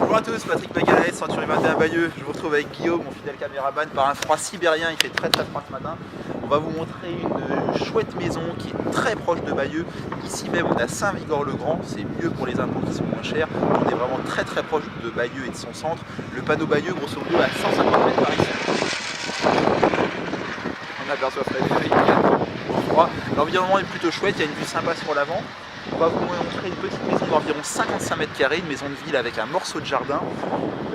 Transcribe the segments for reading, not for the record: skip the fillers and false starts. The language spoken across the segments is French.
Bonjour à tous, Patrick Magalet, Century 21 Bayeux. Je vous retrouve avec Guillaume, mon fidèle caméraman, par un froid sibérien. Il fait très froid ce matin. On va vous montrer une chouette maison qui est très proche de Bayeux. Ici même, on est à Saint-Vigor-le-Grand. C'est mieux pour les impôts qui sont moins chers. On est vraiment très proche de Bayeux et de son centre. Le panneau Bayeux, grosso modo, à 150 mètres par ici. On aperçoit Frédéric. L'environnement est plutôt chouette, il y a une vue sympa sur l'avant. On va vous montrer une petite maison d'environ 55 mètres carrés, une maison de ville avec un morceau de jardin.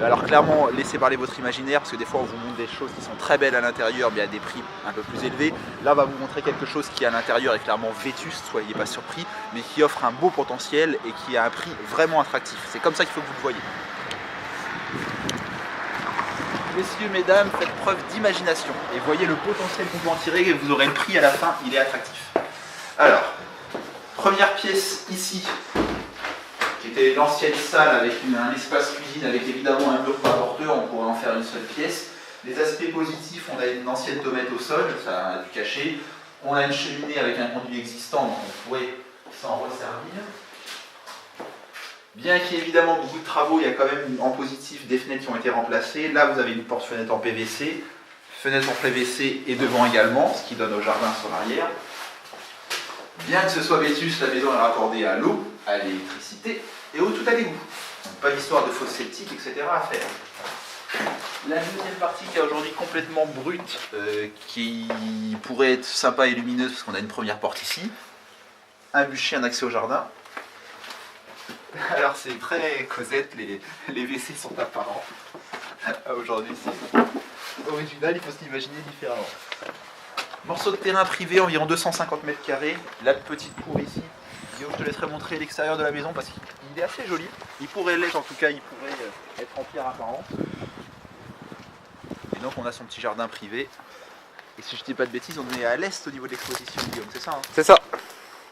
Alors clairement, laissez parler votre imaginaire, parce que des fois on vous montre des choses qui sont très belles à l'intérieur, mais à des prix un peu plus élevés. Là, on va vous montrer quelque chose qui à l'intérieur est clairement vétuste, soyez pas surpris, mais qui offre un beau potentiel et qui a un prix vraiment attractif. C'est comme ça qu'il faut que vous le voyez. Messieurs, mesdames, faites preuve d'imagination et voyez le potentiel qu'on peut en tirer et vous aurez le prix à la fin, il est attractif. Alors, première pièce ici, qui était l'ancienne salle avec un espace cuisine avec évidemment un mur par porteur, on pourrait en faire une seule pièce. Les aspects positifs, on a une ancienne tomate au sol, ça a du cachet. On a une cheminée avec un conduit existant, donc on pourrait s'en resservir. Bien qu'il y ait évidemment beaucoup de travaux, il y a quand même en positif des fenêtres qui ont été remplacées. Là, vous avez une porte-fenêtre en PVC, fenêtre en PVC et devant également, ce qui donne au jardin sur l'arrière. Bien que ce soit vétuste, la maison est raccordée à l'eau, à l'électricité et au tout à l'égout. Donc pas d'histoire de fosse septique, etc. à faire. La deuxième partie qui est aujourd'hui complètement brute, qui pourrait être sympa et lumineuse parce qu'on a une première porte ici. Un bûcher, un accès au jardin. Alors c'est très Cosette, les WC sont apparents. Aujourd'hui c'est original, il faut se l'imaginer différemment. Morceau de terrain privé, environ 250 mètres carrés. La petite cour ici. Guillaume, je te laisserai montrer l'extérieur de la maison parce qu'il est assez joli. Il pourrait l'être, en tout cas il pourrait être en pierre apparente. Et donc on a son petit jardin privé. Et si je ne dis pas de bêtises, on est à l'est au niveau de l'exposition, Guillaume, c'est ça hein? C'est ça.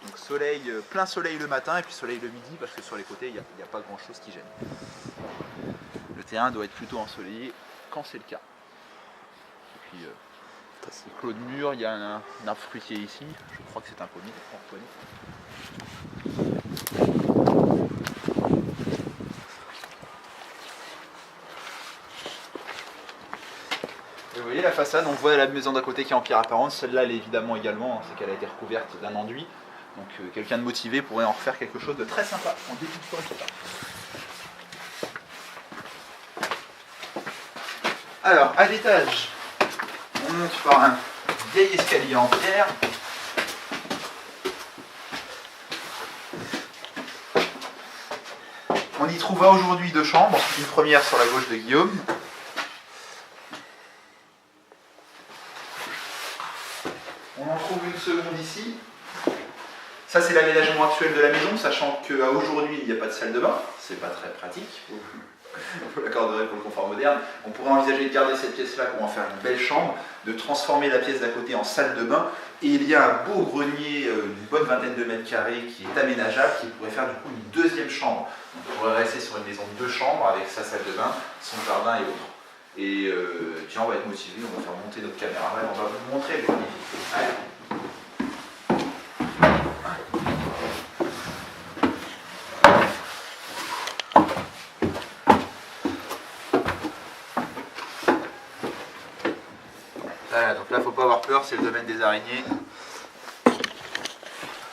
Donc soleil, plein soleil le matin et puis soleil le midi parce que sur les côtés il n'y a pas grand chose qui gêne. Le terrain doit être plutôt ensoleillé quand c'est le cas. Et puis clos de mur, il y a un arbre fruitier ici, je crois que c'est un pommier. Et vous voyez la façade, on voit la maison d'à côté qui est en pierre apparente, celle-là elle est évidemment également, c'est qu'elle a été recouverte d'un enduit. Donc quelqu'un de motivé pourrait en refaire quelque chose de très sympa, en débutant tout ça. Alors, à l'étage, on monte par un vieil escalier en pierre. On y trouvera aujourd'hui deux chambres, une première sur la gauche de Guillaume. On en trouve une seconde ici. Ça c'est l'aménagement actuel de la maison, sachant qu'à aujourd'hui il n'y a pas de salle de bain, c'est pas très pratique, vous l'accorderez pour le confort moderne. On pourrait envisager de garder cette pièce là pour en faire une belle chambre, de transformer la pièce d'à côté en salle de bain, et il y a un beau grenier d'une bonne vingtaine de mètres carrés qui est aménageable, qui pourrait faire du coup une deuxième chambre. Donc on pourrait rester sur une maison de deux chambres avec sa salle de bain, son jardin et autres. Et tiens, on va être motivé, on va faire monter notre caméra, on va vous montrer le grenier. Allez. Voilà, donc là, il ne faut pas avoir peur, c'est le domaine des araignées.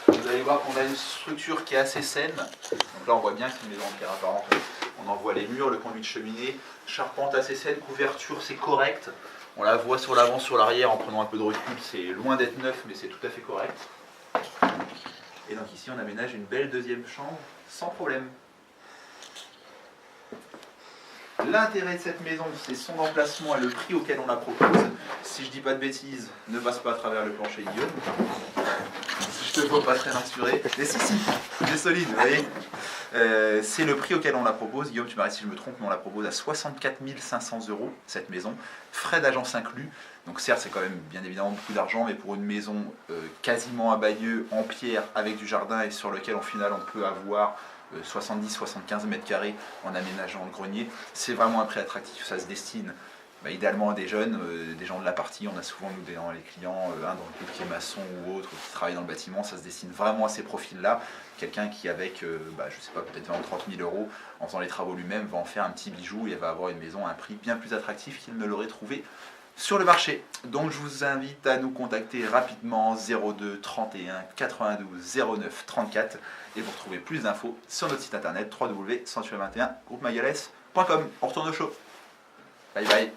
Vous allez voir qu'on a une structure qui est assez saine. Donc là, on voit bien que c'est une maison en pierre apparente. On en voit les murs, le conduit de cheminée, charpente assez saine, couverture, c'est correct. On la voit sur l'avant, sur l'arrière, en prenant un peu de recul, c'est loin d'être neuf, mais c'est tout à fait correct. Et donc ici, on aménage une belle deuxième chambre, sans problème. L'intérêt de cette maison, c'est son emplacement et le prix auquel on la propose. Si je dis pas de bêtises, ne passe pas à travers le plancher Guillaume. Je te vois pas très rassuré. Mais si, il est solide, vous voyez. C'est le prix auquel on la propose. Guillaume, tu m'arrêtes si je me trompe, mais on la propose à 64 500 €, cette maison. Frais d'agence inclus. Donc certes, c'est quand même bien évidemment beaucoup d'argent, mais pour une maison quasiment à Bayeux, en pierre, avec du jardin et sur lequel, en final, on peut avoir 70-75 mètres carrés en aménageant le grenier, c'est vraiment un prix attractif. Ça se destine idéalement des jeunes, des gens de la partie. On a souvent nous dans les clients, un dans le groupe qui est maçon ou autre, qui travaille dans le bâtiment. Ça se destine vraiment à ces profils-là. Quelqu'un qui avec, je sais pas, peut-être 20 ou 30 000 euros, en faisant les travaux lui-même, va en faire un petit bijou et va avoir une maison à un prix bien plus attractif qu'il ne l'aurait trouvé sur le marché. Donc je vous invite à nous contacter rapidement 02 31 92 09 34 et vous retrouvez plus d'infos sur notre site internet www.century21groupemagales.com. On retourne au show. Bye bye.